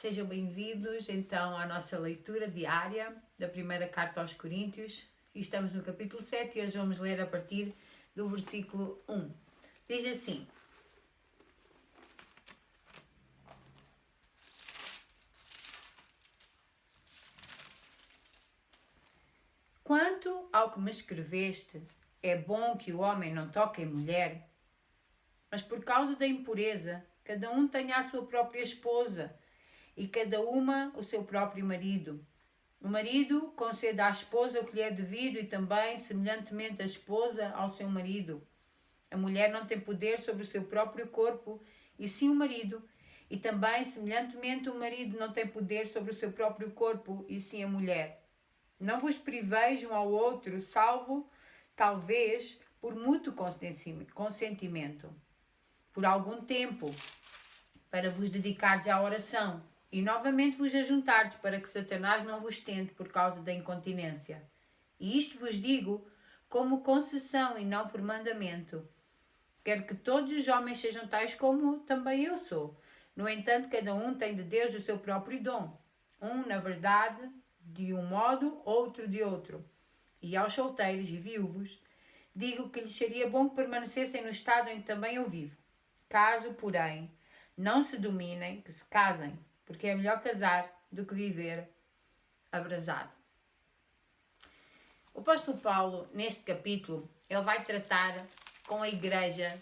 sejam bem-vindos então à nossa leitura diária da primeira carta aos Coríntios. E estamos no capítulo 7 e hoje vamos ler a partir do versículo 1. Diz assim: Quanto ao que me escreveste, é bom que o homem não toque em mulher, mas por causa da impureza, cada um tenha a sua própria esposa e cada uma o seu próprio marido. O marido conceda à esposa o que lhe é devido e também, semelhantemente, a esposa ao seu marido. A mulher não tem poder sobre o seu próprio corpo, e sim o marido. E também, semelhantemente, o marido não tem poder sobre o seu próprio corpo, e sim a mulher. Não vos priveis um ao outro, salvo, talvez, por mútuo consentimento, por algum tempo, para vos dedicardes à oração, e novamente vos ajuntardes, para que Satanás não vos tente por causa da incontinência. E isto vos digo como concessão e não por mandamento. Quero que todos os homens sejam tais como também eu sou. No entanto, cada um tem de Deus o seu próprio dom. Um, na verdade, de um modo, outro de outro. E aos solteiros e viúvos, digo que lhes seria bom que permanecessem no estado em que também eu vivo. Caso, porém, não se dominem, que se casem, porque é melhor casar do que viver abrasado. O apóstolo Paulo, neste capítulo, ele vai tratar com a igreja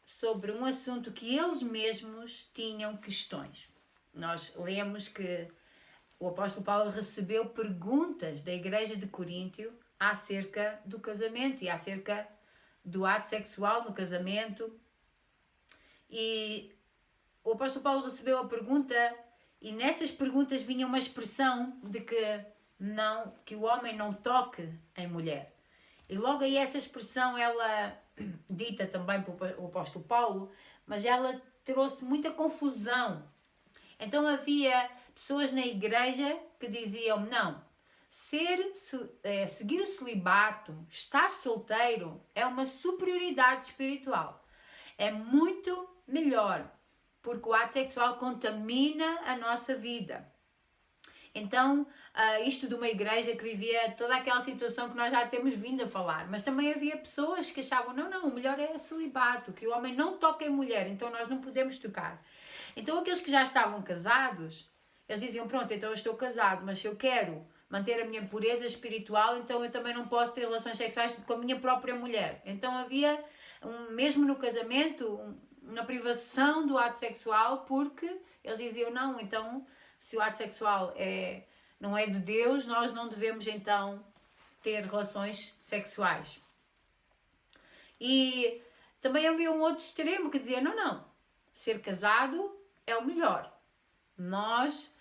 sobre um assunto que eles mesmos tinham questões. Nós lemos que o apóstolo Paulo recebeu perguntas da igreja de Coríntio acerca do casamento e acerca do ato sexual no casamento. E o apóstolo Paulo recebeu a pergunta e nessas perguntas vinha uma expressão de que o homem não toque em mulher. E logo aí essa expressão, ela dita também pelo apóstolo Paulo, mas ela trouxe muita confusão. Então havia pessoas na igreja que diziam, não, seguir o celibato, estar solteiro é uma superioridade espiritual. É muito melhor, porque o ato sexual contamina a nossa vida. Então, isto de uma igreja que vivia toda aquela situação que nós já temos vindo a falar, mas também havia pessoas que achavam, não, o melhor é celibato, que o homem não toque em mulher, então nós não podemos tocar. Então aqueles que já estavam casados, eles diziam, pronto, então eu estou casado, mas se eu quero manter a minha pureza espiritual, então eu também não posso ter relações sexuais com a minha própria mulher. Então havia, mesmo no casamento, uma privação do ato sexual, porque eles diziam, não, então se o ato sexual não é de Deus, nós não devemos então ter relações sexuais. E também havia um outro extremo que dizia, não, ser casado é o melhor. Nós,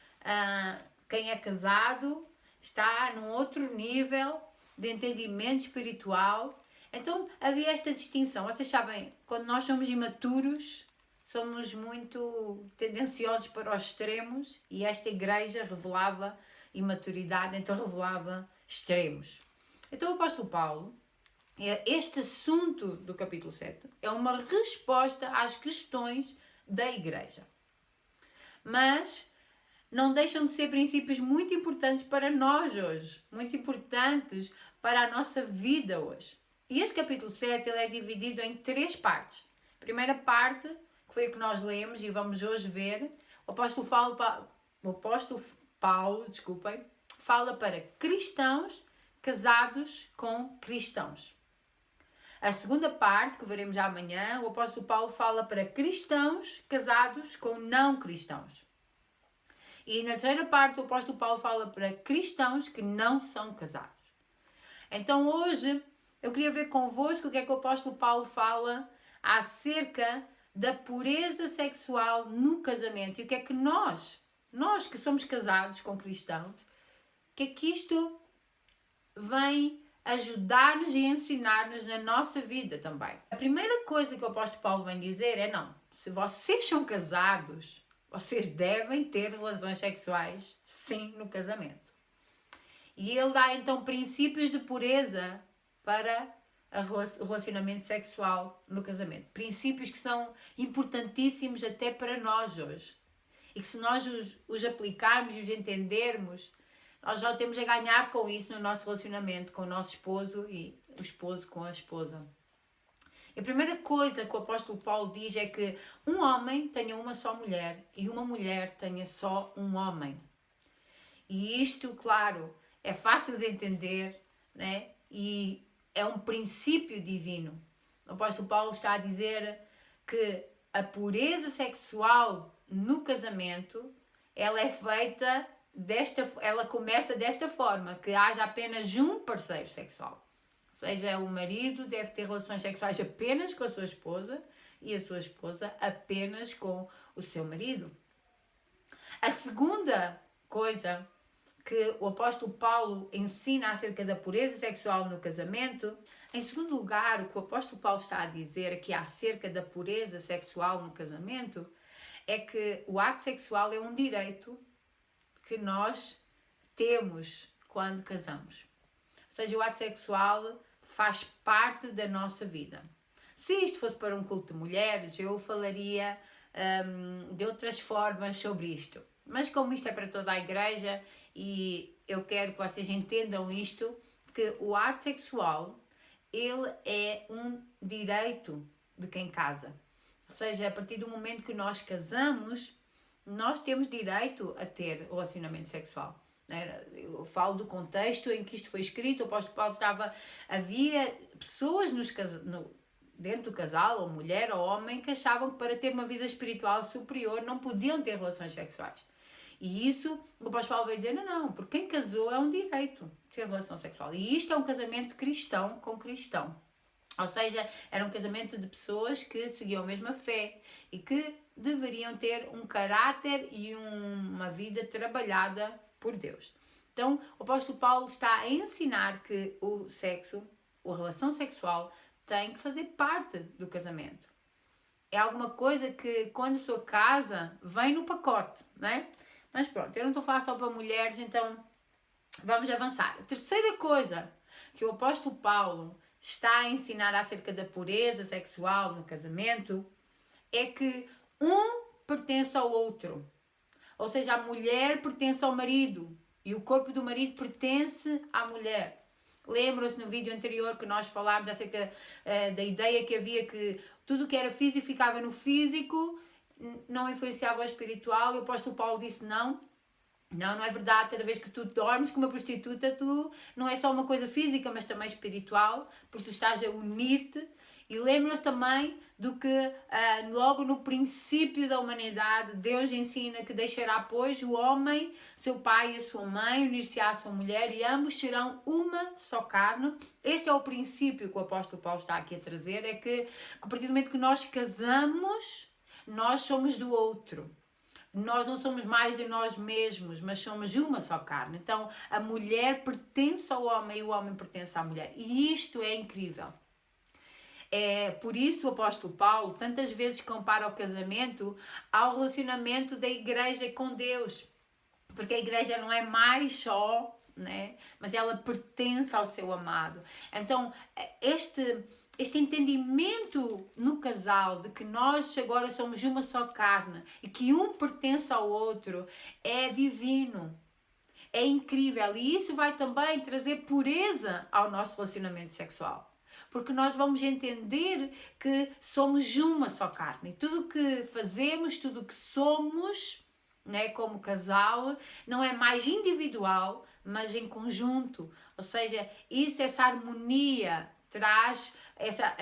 quem é casado, está num outro nível de entendimento espiritual. Então havia esta distinção. Vocês sabem, quando nós somos imaturos, somos muito tendenciosos para os extremos e esta igreja revelava imaturidade, então revelava extremos. Então o apóstolo Paulo, este assunto do capítulo 7 é uma resposta às questões da igreja. Mas não deixam de ser princípios muito importantes para nós hoje, muito importantes para a nossa vida hoje. E este capítulo 7 ele é dividido em 3 partes. A primeira parte, que foi a que nós lemos e vamos hoje ver, o apóstolo Paulo, fala para cristãos casados com cristãos. A segunda parte, que veremos já amanhã, o apóstolo Paulo fala para cristãos casados com não cristãos. E na terceira parte, o apóstolo Paulo fala para cristãos que não são casados. Então hoje, eu queria ver convosco o que é que o apóstolo Paulo fala acerca da pureza sexual no casamento. E o que é que nós que somos casados com cristãos, o que é que isto vem ajudar-nos e ensinar-nos na nossa vida também. A primeira coisa que o apóstolo Paulo vem dizer é se vocês são casados, vocês devem ter relações sexuais, sim, no casamento. E ele dá então princípios de pureza para o relacionamento sexual no casamento. Princípios que são importantíssimos até para nós hoje. e que se nós os aplicarmos e os entendermos, nós já temos a ganhar com isso no nosso relacionamento com o nosso esposo e o esposo com a esposa. A primeira coisa que o apóstolo Paulo diz é que um homem tenha uma só mulher e uma mulher tenha só um homem. E isto, claro, é fácil de entender, né? E é um princípio divino. O apóstolo Paulo está a dizer que a pureza sexual no casamento, ela é feita ela começa desta forma, que haja apenas um parceiro sexual. Ou seja, o marido deve ter relações sexuais apenas com a sua esposa e a sua esposa apenas com o seu marido. A segunda coisa que o apóstolo Paulo ensina acerca da pureza sexual no casamento, em segundo lugar, o que o apóstolo Paulo está a dizer aqui acerca da pureza sexual no casamento é que o ato sexual é um direito que nós temos quando casamos. Ou seja, o ato sexual faz parte da nossa vida. Se isto fosse para um culto de mulheres, eu falaria de outras formas sobre isto. Mas como isto é para toda a igreja e eu quero que vocês entendam isto, que o ato sexual, ele é um direito de quem casa. Ou seja, a partir do momento que nós casamos, nós temos direito a ter relacionamento sexual. Eu falo do contexto em que isto foi escrito. O apóstolo Paulo havia pessoas dentro do casal, ou mulher ou homem, que achavam que para ter uma vida espiritual superior não podiam ter relações sexuais. E isso, o apóstolo Paulo vai dizer, não, porque quem casou é um direito ter relação sexual. E isto é um casamento cristão com cristão. Ou seja, era um casamento de pessoas que seguiam a mesma fé e que deveriam ter um caráter e uma vida trabalhada por Deus. Então, o apóstolo Paulo está a ensinar que o sexo, a relação sexual, tem que fazer parte do casamento. É alguma coisa que, quando a pessoa casa, vem no pacote, não é? Mas pronto, eu não estou a falar só para mulheres, então vamos avançar. A terceira coisa que o apóstolo Paulo está a ensinar acerca da pureza sexual no casamento é que um pertence ao outro. Ou seja, a mulher pertence ao marido e o corpo do marido pertence à mulher. Lembram-se no vídeo anterior que nós falámos acerca da ideia que havia que tudo o que era físico ficava no físico, não influenciava o espiritual, e o apóstolo Paulo disse não é verdade. Cada vez que tu dormes com uma prostituta, tu não é só uma coisa física, mas também espiritual, porque tu estás a unir-te. E lembra-te também do que logo no princípio da humanidade, Deus ensina que deixará, pois, o homem, seu pai e a sua mãe, unir-se-á à sua mulher e ambos serão uma só carne. Este é o princípio que o apóstolo Paulo está aqui a trazer, é que a partir do momento que nós casamos, nós somos do outro. Nós não somos mais de nós mesmos, mas somos uma só carne. Então, a mulher pertence ao homem e o homem pertence à mulher. E isto é incrível. É por isso o apóstolo Paulo tantas vezes compara o casamento ao relacionamento da igreja com Deus. Porque a igreja não é mais só, né? Mas ela pertence ao seu amado. Então, este entendimento no casal de que nós agora somos uma só carne e que um pertence ao outro é divino, é incrível, e isso vai também trazer pureza ao nosso relacionamento sexual, porque nós vamos entender que somos uma só carne e tudo o que fazemos, tudo o que somos, né, como casal, não é mais individual, mas em conjunto. Ou seja, essa harmonia traz, essa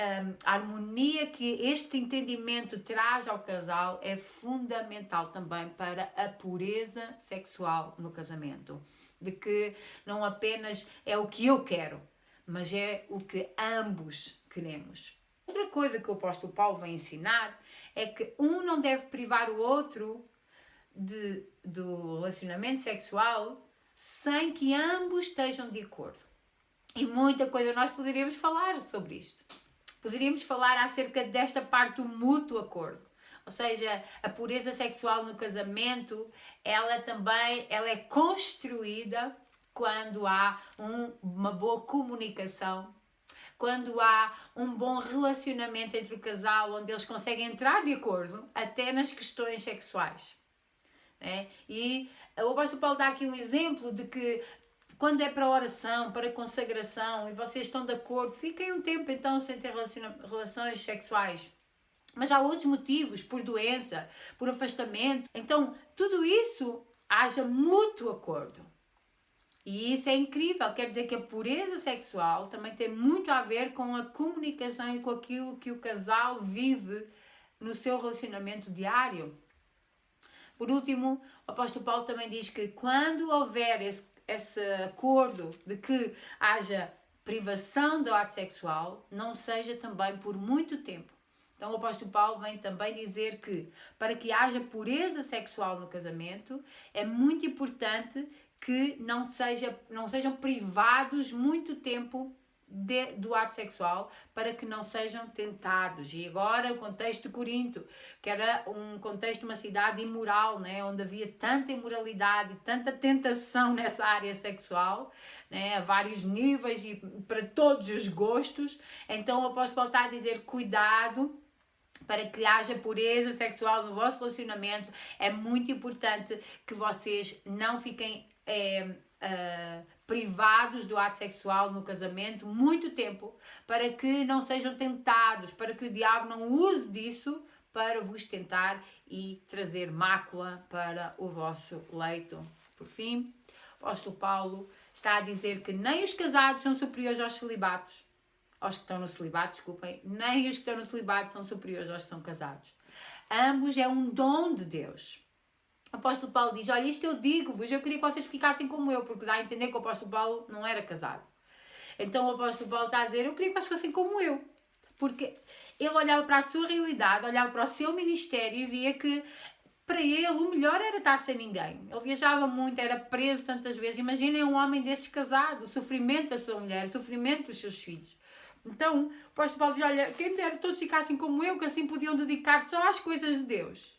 harmonia que este entendimento traz ao casal é fundamental também para a pureza sexual no casamento. De que não apenas é o que eu quero, mas é o que ambos queremos. Outra coisa que o apóstolo Paulo vai ensinar é que um não deve privar o outro do relacionamento sexual sem que ambos estejam de acordo. E muita coisa nós poderíamos falar sobre isto. Poderíamos falar acerca desta parte do mútuo acordo. Ou seja, a pureza sexual no casamento, ela é construída quando há uma boa comunicação, quando há um bom relacionamento entre o casal, onde eles conseguem entrar de acordo até nas questões sexuais. E o apóstolo Paulo dá aqui um exemplo de que quando é para oração, para consagração, e vocês estão de acordo, fiquem um tempo então sem ter relações sexuais. Mas há outros motivos, por doença, por afastamento. Então, tudo isso haja mútuo acordo. E isso é incrível, quer dizer que a pureza sexual também tem muito a ver com a comunicação e com aquilo que o casal vive no seu relacionamento diário. Por último, o apóstolo Paulo também diz que quando houver esse acordo de que haja privação do ato sexual, não seja também por muito tempo. Então o apóstolo Paulo vem também dizer que para que haja pureza sexual no casamento, é muito importante que não sejam privados muito tempo do ato sexual, para que não sejam tentados. E agora o contexto de Corinto, que era um contexto de uma cidade imoral, né, onde havia tanta imoralidade, tanta tentação nessa área sexual, né, a vários níveis e para todos os gostos. Então o apóstolo Paulo está a dizer, cuidado, para que haja pureza sexual no vosso relacionamento. É muito importante que vocês não fiquem privados do ato sexual no casamento muito tempo, para que não sejam tentados, para que o diabo não use disso para vos tentar e trazer mácula para o vosso leito. Por fim, o apóstolo Paulo está a dizer que nem os casados são superiores aos celibatos, aos que estão no celibato, desculpem, nem os que estão no celibato são superiores aos que estão casados. Ambos é um dom de Deus. O apóstolo Paulo diz, olha, isto eu digo-vos, eu queria que vocês ficassem como eu, porque dá a entender que o apóstolo Paulo não era casado. Então o apóstolo Paulo está a dizer, eu queria que vocês fossem como eu. Porque ele olhava para a sua realidade, olhava para o seu ministério e via que para ele o melhor era estar sem ninguém. Ele viajava muito, era preso tantas vezes. Imaginem um homem destes casado, o sofrimento da sua mulher, o sofrimento dos seus filhos. Então, o apóstolo Paulo diz, olha, quem me dera todos ficassem como eu, que assim podiam dedicar só às coisas de Deus.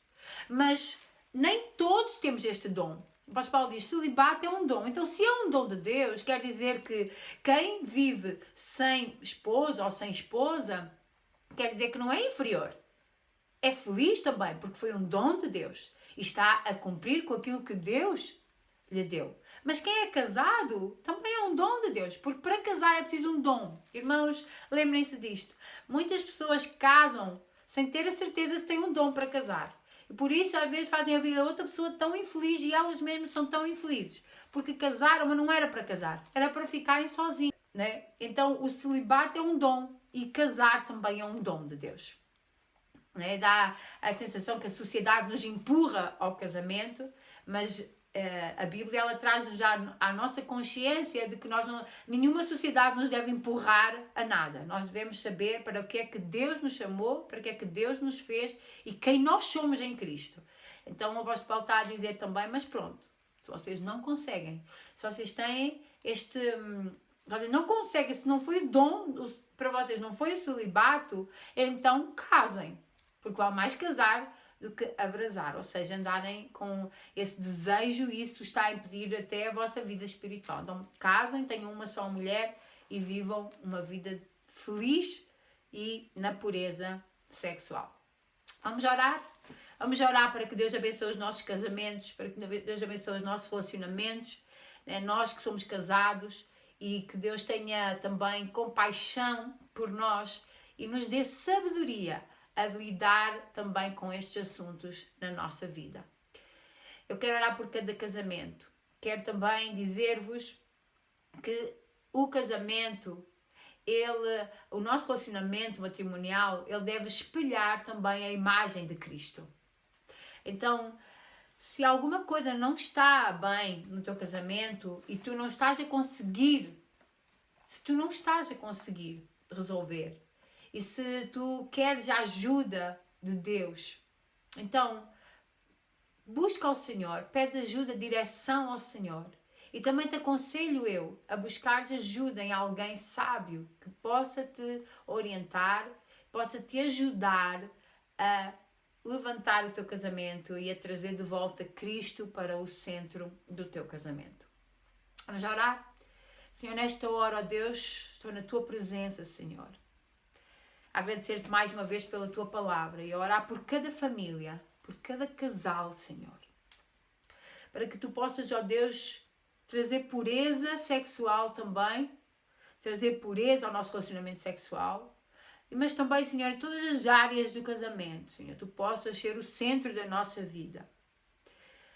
Mas nem todos temos este dom. O apóstolo Paulo diz, celibato é um dom. Então, se é um dom de Deus, quer dizer que quem vive sem esposo ou sem esposa, quer dizer que não é inferior. É feliz também, porque foi um dom de Deus. E está a cumprir com aquilo que Deus lhe deu. Mas quem é casado também é um dom de Deus, porque para casar é preciso um dom. Irmãos, lembrem-se disto. Muitas pessoas casam sem ter a certeza se têm um dom para casar. E por isso, às vezes, fazem a vida de outra pessoa tão infeliz e elas mesmas são tão infelizes. Porque casaram, mas não era para casar. Era para ficarem sozinhos, né? Então, o celibato é um dom e casar também é um dom de Deus. Né? Dá a sensação que a sociedade nos empurra ao casamento, mas a Bíblia ela traz já à nossa consciência de que nenhuma sociedade nos deve empurrar a nada. Nós devemos saber para o que é que Deus nos chamou, para o que é que Deus nos fez e quem nós somos em Cristo. Então o apóstolo Paulo está a dizer também, mas pronto, se vocês não conseguem, se vocês têm vocês não conseguem, se não foi o dom para vocês, não foi o celibato, então casem, porque vale mais casar do que abrasar, ou seja, andarem com esse desejo, e isso está a impedir até a vossa vida espiritual. Então, casem, tenham uma só mulher e vivam uma vida feliz e na pureza sexual. Vamos orar? Vamos orar para que Deus abençoe os nossos casamentos, para que Deus abençoe os nossos relacionamentos, né? Nós que somos casados, e que Deus tenha também compaixão por nós e nos dê sabedoria a lidar também com estes assuntos na nossa vida. Eu quero orar por cada casamento. Quero também dizer-vos que o casamento, o nosso relacionamento matrimonial, ele deve espelhar também a imagem de Cristo. Então, se alguma coisa não está bem no teu casamento e tu não estás a conseguir, se tu não estás a conseguir resolver, e se tu queres a ajuda de Deus, então busca ao Senhor, pede ajuda, direção ao Senhor. E também te aconselho eu a buscar ajuda em alguém sábio que possa te orientar, possa te ajudar a levantar o teu casamento e a trazer de volta Cristo para o centro do teu casamento. Vamos orar? Senhor, nesta hora, ó Deus, estou na tua presença, Senhor. Agradecer-te mais uma vez pela tua palavra e orar por cada família, por cada casal, Senhor. para que tu possas, ó Deus, trazer pureza sexual também, trazer pureza ao nosso relacionamento sexual, mas também, Senhor, em todas as áreas do casamento, Senhor, tu possas ser o centro da nossa vida.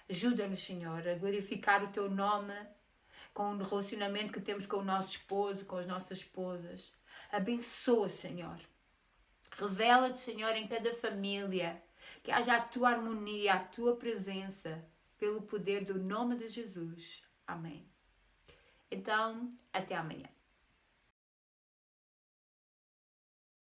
Ajuda-nos, Senhor, a glorificar o teu nome com o relacionamento que temos com o nosso esposo, com as nossas esposas. Abençoa, Senhor. Revela-te, Senhor, em cada família, que haja a tua harmonia, a tua presença, pelo poder do nome de Jesus. Amém. Então, até amanhã.